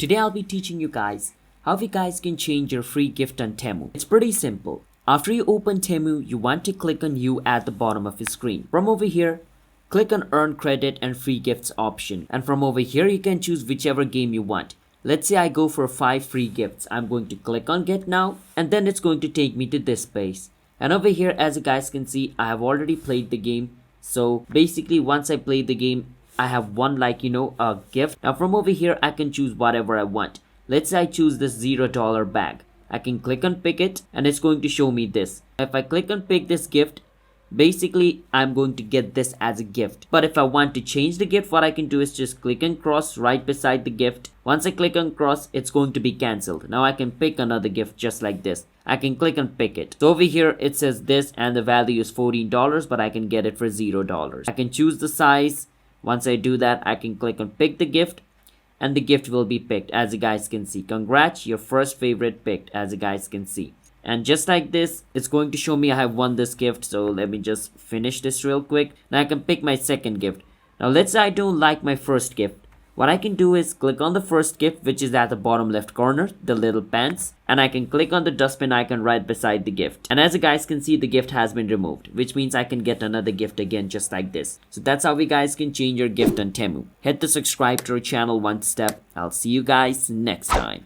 Today I'll be teaching you guys how you guys can change your free gift on Temu. It's pretty simple. After you open Temu, you want to click on You at the bottom of your screen. From over here, click on Earn Credit and Free Gifts option. And from over here, you can choose whichever game you want. Let's say I go for 5 free gifts. I'm going to click on Get Now, and then it's going to take me to this page. And over here, as you guys can see, I have already played the game. So basically, once I play the game, I have won a gift. Now from over here, I can choose whatever I want. Let's say I choose this $0 bag. I can click on pick it and it's going to show me this. If I click on pick this gift, basically I'm going to get this as a gift. But if I want to change the gift, what I can do is just click on cross right beside the gift. Once I click on cross, it's going to be cancelled. Now I can pick another gift just like this. I can click on pick it. So over here it says this and the value is $14, but I can get it for $0. I can choose the size. Once I do that, I can click on pick the gift and the gift will be picked, as you guys can see. Congrats, your first favorite picked, as you guys can see. And just like this, it's going to show me I have won this gift. So let me just finish this real quick. Now I can pick my second gift. Now let's say I don't like my first gift. What I can do is click on the first gift, which is at the bottom left corner, the little pants, and I can click on the dustbin icon right beside the gift. And as you guys can see, the gift has been removed, which means I can get another gift again just like this. So that's how you guys can change your gift on Temu. Hit the subscribe to our channel one step. I'll see you guys next time.